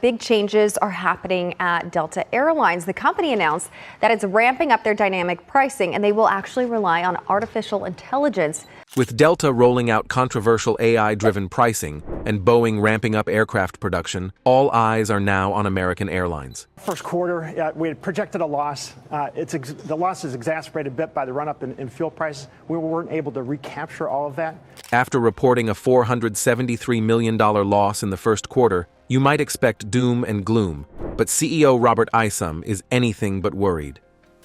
Big changes are happening at Delta Airlines. The company announced that it's ramping up their dynamic pricing, and they will actually rely on artificial intelligence. With Delta rolling out controversial AI-driven pricing and Boeing ramping up aircraft production, all eyes are now on American Airlines. First quarter, we had projected a loss. The loss is exacerbated a bit by the run-up in fuel prices. We weren't able to recapture all of that. After reporting a $473 million loss in the first quarter, you might expect doom and gloom, but CEO Robert Isom is anything but worried.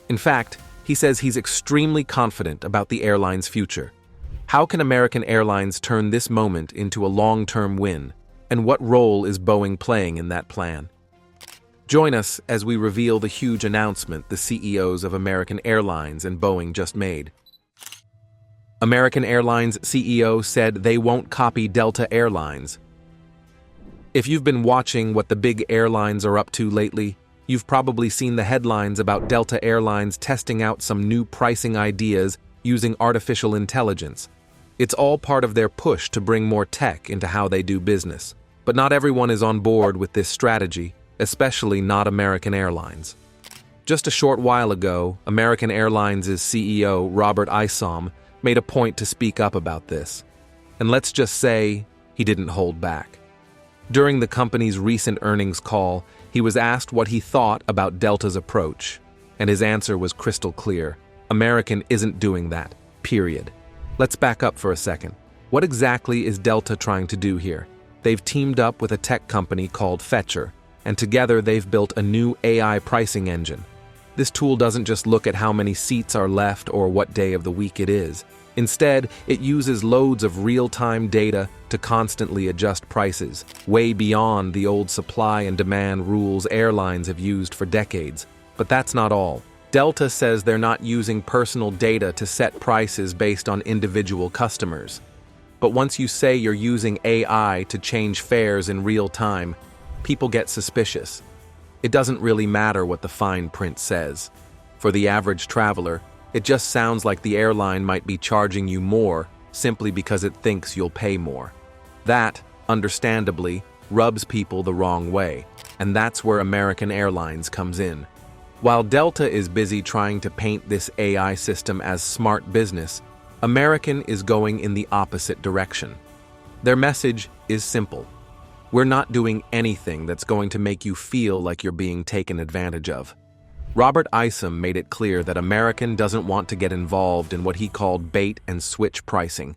In fact, he says he's extremely confident about the airline's future. How can American Airlines turn this moment into a long-term win? And what role is Boeing playing in that plan? Join us as we reveal the huge announcement the CEOs of American Airlines and Boeing just made. American Airlines CEO said they won't copy Delta Airlines. If you've been watching what the big airlines are up to lately, you've probably seen the headlines about Delta Airlines testing out some new pricing ideas using artificial intelligence. It's all part of their push to bring more tech into how they do business. But not everyone is on board with this strategy, especially not American Airlines. Just a short while ago, American Airlines' CEO Robert Isom made a point to speak up about this. And let's just say he didn't hold back. During the company's recent earnings call, he was asked what he thought about Delta's approach, and his answer was crystal clear. American isn't doing that, period. Let's back up for a second. What exactly is Delta trying to do here? They've teamed up with a tech company called Fetcher, and together they've built a new AI pricing engine. This tool doesn't just look at how many seats are left or what day of the week it is. Instead, it uses loads of real-time data to constantly adjust prices, way beyond the old supply and demand rules airlines have used for decades. But that's not all. Delta says they're not using personal data to set prices based on individual customers. But once you say you're using AI to change fares in real time, people get suspicious. It doesn't really matter what the fine print says. For the average traveler, it just sounds like the airline might be charging you more simply because it thinks you'll pay more. That, understandably, rubs people the wrong way, and that's where American Airlines comes in. While Delta is busy trying to paint this AI system as smart business, American is going in the opposite direction. Their message is simple. We're not doing anything that's going to make you feel like you're being taken advantage of. Robert Isom made it clear that American doesn't want to get involved in what he called bait-and-switch pricing.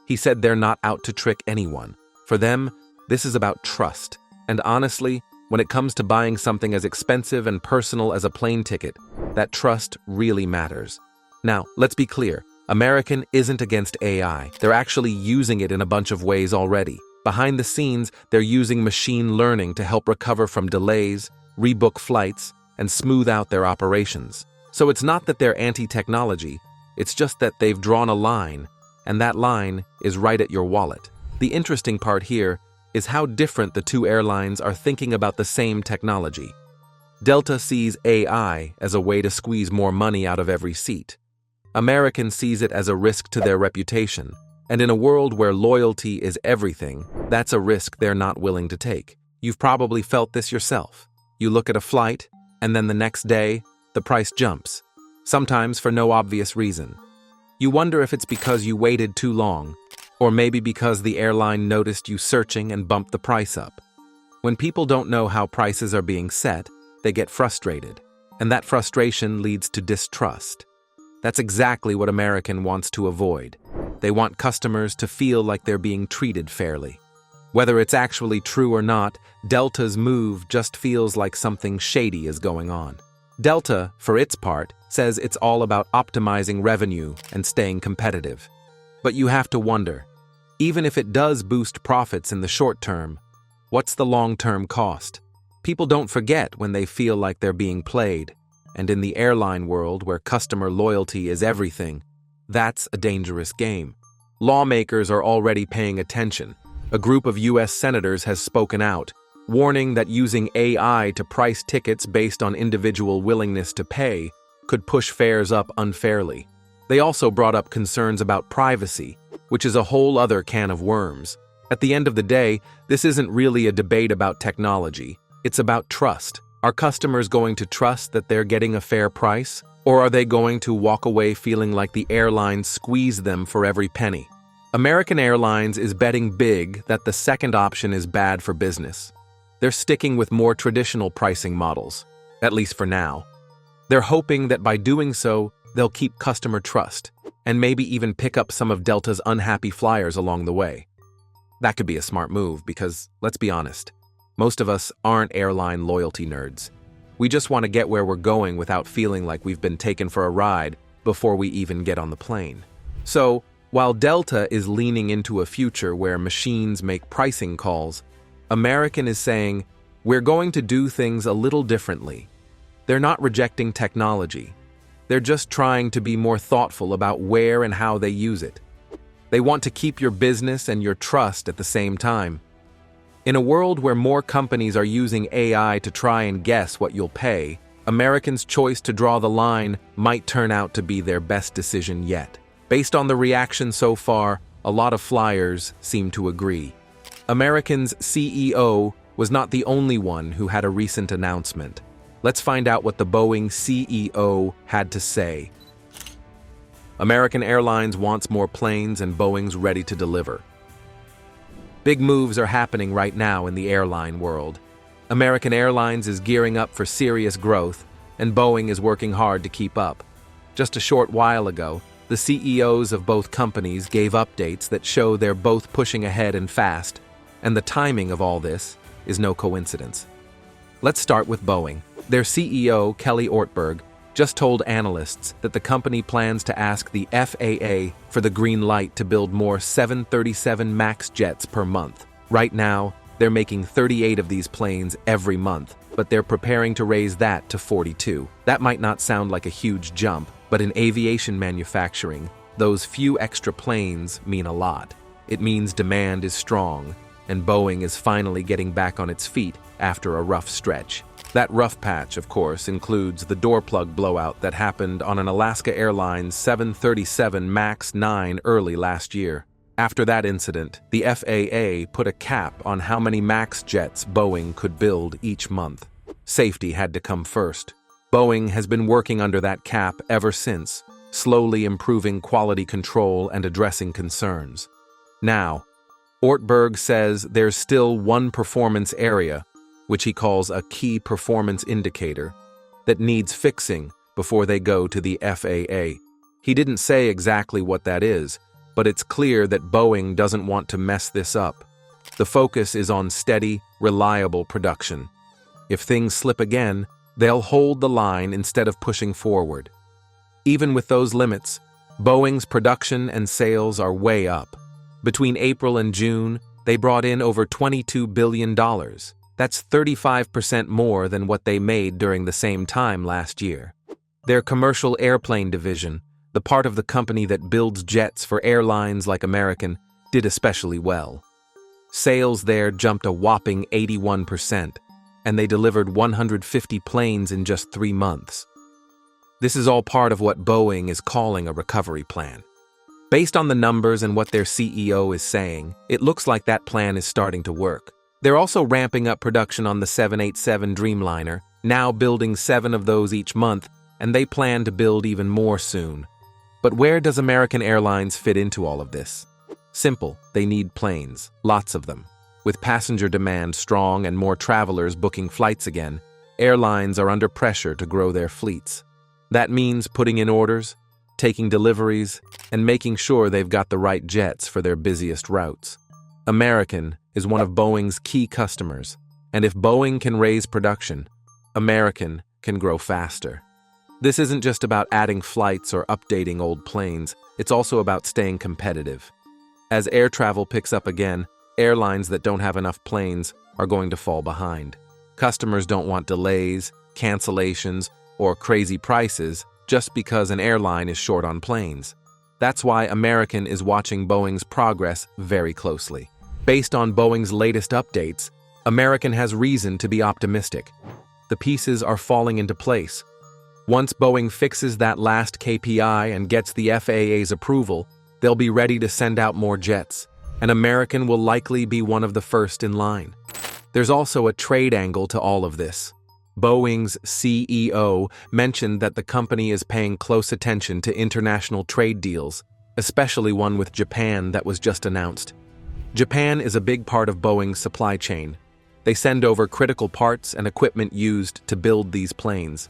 He said they're not out to trick anyone. For them, this is about trust. And honestly, when it comes to buying something as expensive and personal as a plane ticket, that trust really matters. Now, let's be clear. American isn't against AI. They're actually using it in a bunch of ways already. Behind the scenes, they're using machine learning to help recover from delays, rebook flights, and smooth out their operations. So it's not that they're anti-technology, it's just that they've drawn a line, and that line is right at your wallet. The interesting part here is how different the two airlines are thinking about the same technology. Delta sees AI as a way to squeeze more money out of every seat. American sees it as a risk to their reputation, and in a world where loyalty is everything, that's a risk they're not willing to take. You've probably felt this yourself. You look at a flight, and then the next day, the price jumps, sometimes for no obvious reason. You wonder if it's because you waited too long, or maybe because the airline noticed you searching and bumped the price up. When people don't know how prices are being set, they get frustrated, and that frustration leads to distrust. That's exactly what American wants to avoid. They want customers to feel like they're being treated fairly. Whether it's actually true or not, Delta's move just feels like something shady is going on. Delta, for its part, says it's all about optimizing revenue and staying competitive. But you have to wonder, even if it does boost profits in the short term, what's the long-term cost? People don't forget when they feel like they're being played, and in the airline world where customer loyalty is everything, that's a dangerous game. Lawmakers are already paying attention. A group of U.S. senators has spoken out, warning that using AI to price tickets based on individual willingness to pay could push fares up unfairly. They also brought up concerns about privacy, which is a whole other can of worms. At the end of the day, this isn't really a debate about technology. It's about trust. Are customers going to trust that they're getting a fair price? Or are they going to walk away feeling like the airline squeezed them for every penny? American Airlines is betting big that the second option is bad for business. They're sticking with more traditional pricing models, at least for now. They're hoping that by doing so, they'll keep customer trust and maybe even pick up some of Delta's unhappy flyers along the way. That could be a smart move because, let's be honest, most of us aren't airline loyalty nerds. We just want to get where we're going without feeling like we've been taken for a ride before we even get on the plane. So, while Delta is leaning into a future where machines make pricing calls, American is saying, we're going to do things a little differently. They're not rejecting technology. They're just trying to be more thoughtful about where and how they use it. They want to keep your business and your trust at the same time. In a world where more companies are using AI to try and guess what you'll pay, Americans' choice to draw the line might turn out to be their best decision yet. Based on the reaction so far, a lot of flyers seem to agree. American's CEO was not the only one who had a recent announcement. Let's find out what the Boeing CEO had to say. American Airlines wants more planes and Boeing's ready to deliver. Big moves are happening right now in the airline world. American Airlines is gearing up for serious growth, and Boeing is working hard to keep up. Just a short while ago, the CEOs of both companies gave updates that show they're both pushing ahead and fast, and the timing of all this is no coincidence. Let's start with Boeing. Their CEO, Kelly Ortberg, just told analysts that the company plans to ask the FAA for the green light to build more 737 MAX jets per month. Right now, they're making 38 of these planes every month, but they're preparing to raise that to 42. That might not sound like a huge jump, but in aviation manufacturing, those few extra planes mean a lot. It means demand is strong, and Boeing is finally getting back on its feet after a rough stretch. That rough patch, of course, includes the door plug blowout that happened on an Alaska Airlines 737 MAX 9 early last year. After that incident, the FAA put a cap on how many MAX jets Boeing could build each month. Safety had to come first. Boeing has been working under that cap ever since, slowly improving quality control and addressing concerns. Now, Ortberg says there's still one performance area, which he calls a key performance indicator, that needs fixing before they go to the FAA. He didn't say exactly what that is, but it's clear that Boeing doesn't want to mess this up. The focus is on steady, reliable production. If things slip again, they'll hold the line instead of pushing forward. Even with those limits, Boeing's production and sales are way up. Between April and June, they brought in over $22 billion. That's 35% more than what they made during the same time last year. Their commercial airplane division, the part of the company that builds jets for airlines like American, did especially well. Sales there jumped a whopping 81%, and they delivered 150 planes in just 3 months. This is all part of what Boeing is calling a recovery plan. Based on the numbers and what their CEO is saying, it looks like that plan is starting to work. They're also ramping up production on the 787 Dreamliner, now building 7 of those each month, and they plan to build even more soon. But where does American Airlines fit into all of this? Simple, they need planes, lots of them. With passenger demand strong and more travelers booking flights again, airlines are under pressure to grow their fleets. That means putting in orders, taking deliveries, and making sure they've got the right jets for their busiest routes. American is one of Boeing's key customers, and if Boeing can raise production, American can grow faster. This isn't just about adding flights or updating old planes, it's also about staying competitive. As air travel picks up again, airlines that don't have enough planes are going to fall behind. Customers don't want delays, cancellations, or crazy prices just because an airline is short on planes. That's why American is watching Boeing's progress very closely. Based on Boeing's latest updates, American has reason to be optimistic. The pieces are falling into place. Once Boeing fixes that last KPI and gets the FAA's approval, they'll be ready to send out more jets, and American will likely be one of the first in line. There's also a trade angle to all of this. Boeing's CEO mentioned that the company is paying close attention to international trade deals, especially one with Japan that was just announced. Japan is a big part of Boeing's supply chain. They send over critical parts and equipment used to build these planes.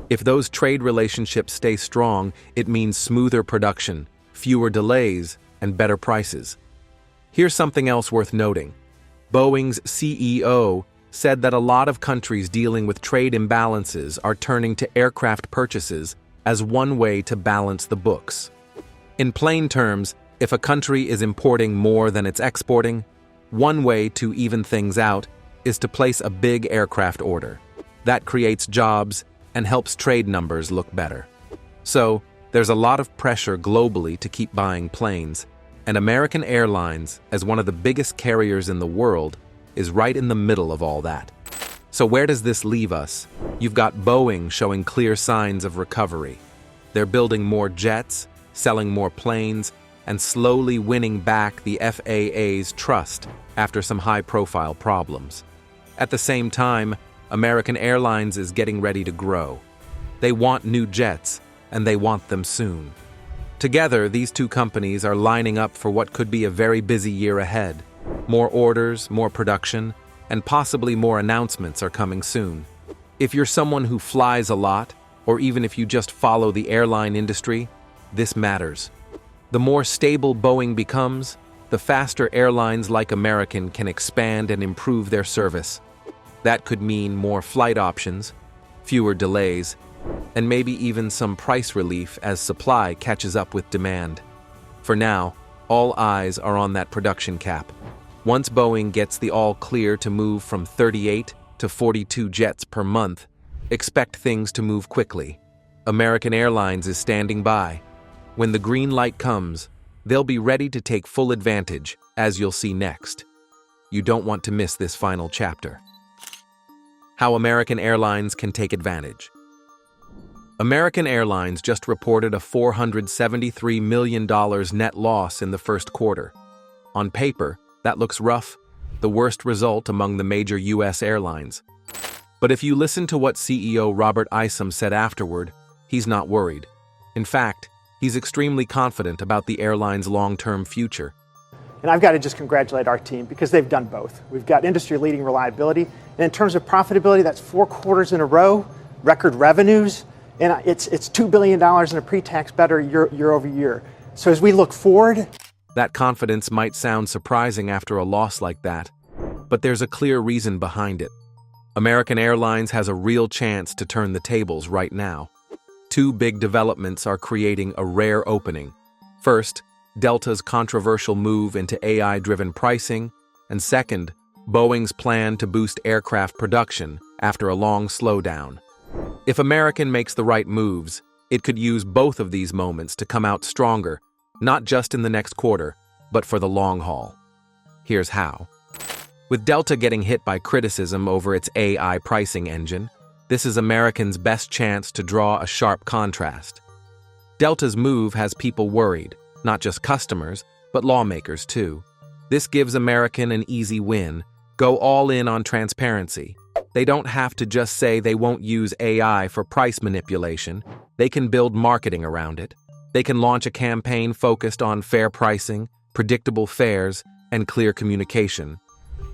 If those trade relationships stay strong, it means smoother production, fewer delays, and better prices. Here's something else worth noting. Boeing's CEO said that a lot of countries dealing with trade imbalances are turning to aircraft purchases as one way to balance the books. In plain terms, if a country is importing more than it's exporting, one way to even things out is to place a big aircraft order. That creates jobs and helps trade numbers look better. So, there's a lot of pressure globally to keep buying planes, and American Airlines, as one of the biggest carriers in the world, is right in the middle of all that. So where does this leave us? You've got Boeing showing clear signs of recovery. They're building more jets, selling more planes, and slowly winning back the FAA's trust after some high-profile problems. At the same time, American Airlines is getting ready to grow. They want new jets, and they want them soon. Together, these two companies are lining up for what could be a very busy year ahead. More orders, more production, and possibly more announcements are coming soon. If you're someone who flies a lot, or even if you just follow the airline industry, this matters. The more stable Boeing becomes, the faster airlines like American can expand and improve their service. That could mean more flight options, fewer delays, and maybe even some price relief as supply catches up with demand. For now, all eyes are on that production cap. Once Boeing gets the all clear to move from 38 to 42 jets per month, expect things to move quickly. American Airlines is standing by. When the green light comes, they'll be ready to take full advantage, as you'll see next. You don't want to miss this final chapter. How American Airlines can take advantage. American Airlines just reported a $473 million net loss in the first quarter. On paper, that looks rough, the worst result among the major U.S. airlines. But if you listen to what CEO Robert Isom said afterward, he's not worried. In fact, he's extremely confident about the airline's long-term future. And I've got to just congratulate our team because they've done both. We've got industry-leading reliability, and in terms of profitability, that's 4 quarters in a row, record revenues, and it's $2 billion in a pre-tax better year over year. So as we look forward... That confidence might sound surprising after a loss like that, but there's a clear reason behind it. American Airlines has a real chance to turn the tables right now. 2 big developments are creating a rare opening. First, Delta's controversial move into AI-driven pricing, and second, Boeing's plan to boost aircraft production after a long slowdown. If American makes the right moves, it could use both of these moments to come out stronger, not just in the next quarter, but for the long haul. Here's how. With Delta getting hit by criticism over its AI pricing engine, this is American's best chance to draw a sharp contrast. Delta's move has people worried, not just customers, but lawmakers too. This gives American an easy win. Go all in on transparency. They don't have to just say they won't use AI for price manipulation. They can build marketing around it. They can launch a campaign focused on fair pricing, predictable fares, and clear communication.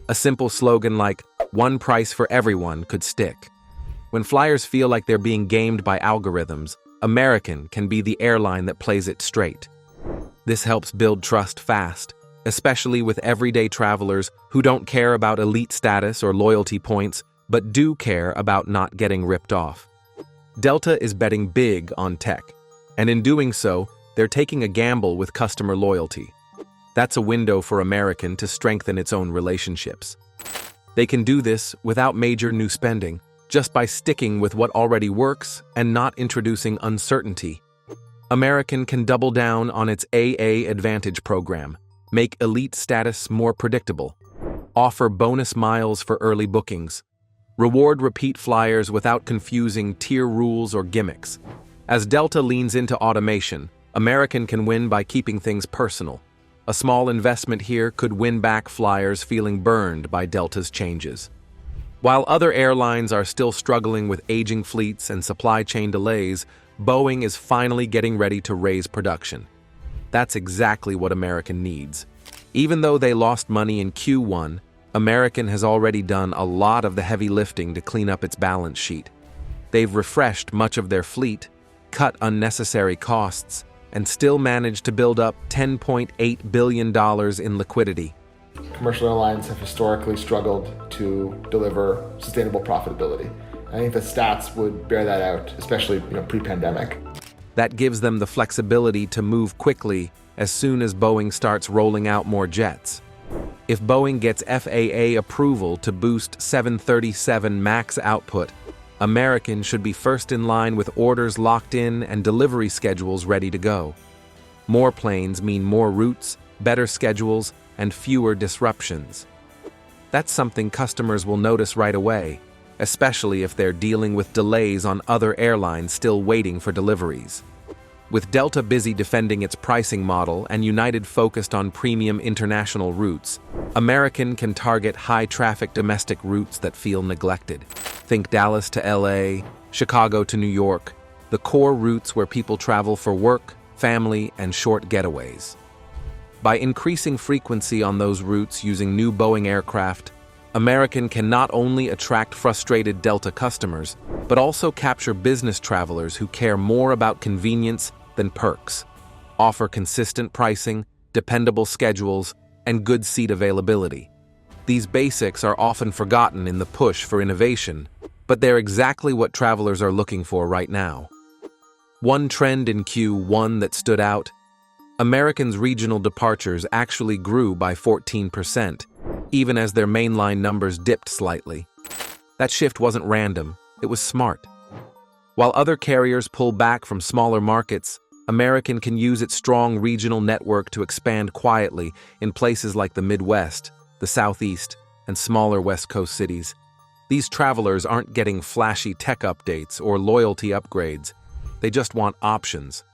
A simple slogan like, "One price for everyone," could stick. When flyers feel like they're being gamed by algorithms, American can be the airline that plays it straight. This helps build trust fast, especially with everyday travelers who don't care about elite status or loyalty points, but do care about not getting ripped off. Delta is betting big on tech, and in doing so, they're taking a gamble with customer loyalty. That's a window for American to strengthen its own relationships. They can do this without major new spending, just by sticking with what already works and not introducing uncertainty. American can double down on its AA Advantage program, make elite status more predictable, offer bonus miles for early bookings, reward repeat flyers without confusing tier rules or gimmicks. As Delta leans into automation, American can win by keeping things personal. A small investment here could win back flyers feeling burned by Delta's changes. While other airlines are still struggling with aging fleets and supply chain delays, Boeing is finally getting ready to raise production. That's exactly what American needs. Even though they lost money in Q1, American has already done a lot of the heavy lifting to clean up its balance sheet. They've refreshed much of their fleet, cut unnecessary costs, and still managed to build up $10.8 billion in liquidity. Commercial airlines have historically struggled to deliver sustainable profitability. I think the stats would bear that out, especially pre-pandemic. That gives them the flexibility to move quickly as soon as Boeing starts rolling out more jets. If Boeing gets FAA approval to boost 737 MAX output, American should be first in line with orders locked in and delivery schedules ready to go. More planes mean more routes, better schedules, and fewer disruptions. That's something customers will notice right away, especially if they're dealing with delays on other airlines still waiting for deliveries. With Delta busy defending its pricing model and United focused on premium international routes, American can target high-traffic domestic routes that feel neglected. Think Dallas to LA, Chicago to New York, the core routes where people travel for work, family, and short getaways. By increasing frequency on those routes using new Boeing aircraft, American can not only attract frustrated Delta customers, but also capture business travelers who care more about convenience than perks, offer consistent pricing, dependable schedules, and good seat availability. These basics are often forgotten in the push for innovation, but they're exactly what travelers are looking for right now. One trend in Q1 that stood out: American's regional departures actually grew by 14%, even as their mainline numbers dipped slightly. That shift wasn't random, it was smart. While other carriers pull back from smaller markets, American can use its strong regional network to expand quietly in places like the Midwest, the Southeast, and smaller West Coast cities. These travelers aren't getting flashy tech updates or loyalty upgrades. They just want options.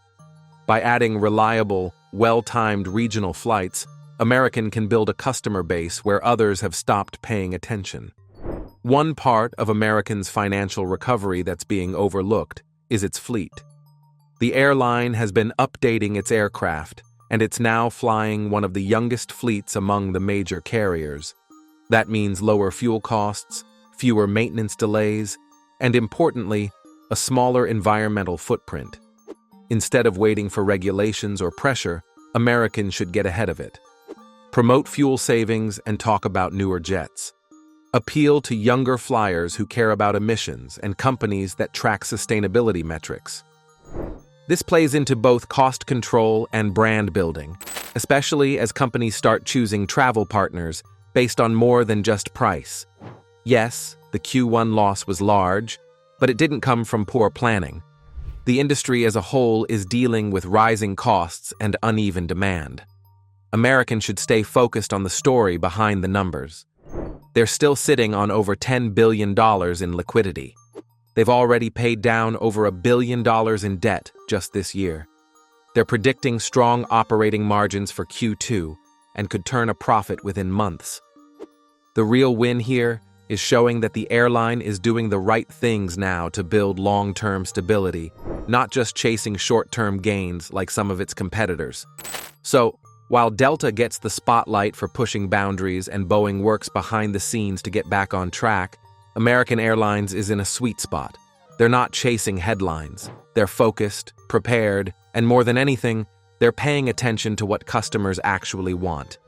By adding reliable, well-timed regional flights, American can build a customer base where others have stopped paying attention. One part of American's financial recovery that's being overlooked is its fleet. The airline has been updating its aircraft, and it's now flying one of the youngest fleets among the major carriers. That means lower fuel costs, fewer maintenance delays, and importantly, a smaller environmental footprint. Instead of waiting for regulations or pressure, American should get ahead of it. Promote fuel savings and talk about newer jets. Appeal to younger flyers who care about emissions and companies that track sustainability metrics. This plays into both cost control and brand building, especially as companies start choosing travel partners based on more than just price. Yes, the Q1 loss was large, but it didn't come from poor planning. The industry as a whole is dealing with rising costs and uneven demand. American should stay focused on the story behind the numbers. They're still sitting on over $10 billion in liquidity. They've already paid down over $1 billion in debt just this year. They're predicting strong operating margins for Q2 and could turn a profit within months. The real win here is showing that the airline is doing the right things now to build long-term stability, not just chasing short-term gains like some of its competitors. So, while Delta gets the spotlight for pushing boundaries and Boeing works behind the scenes to get back on track, American Airlines is in a sweet spot. They're not chasing headlines. They're focused, prepared, and more than anything, they're paying attention to what customers actually want.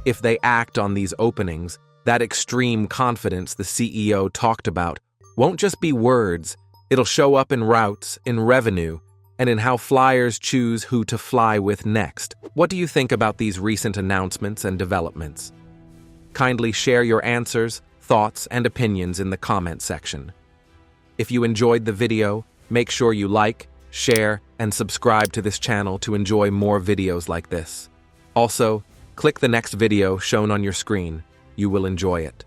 If they act on these openings, that extreme confidence the CEO talked about won't just be words, it'll show up in routes, in revenue, and in how flyers choose who to fly with next. What do you think about these recent announcements and developments? Kindly share your answers, thoughts, and opinions in the comment section. If you enjoyed the video, make sure you like, share, and subscribe to this channel to enjoy more videos like this. Also, click the next video shown on your screen. You will enjoy it.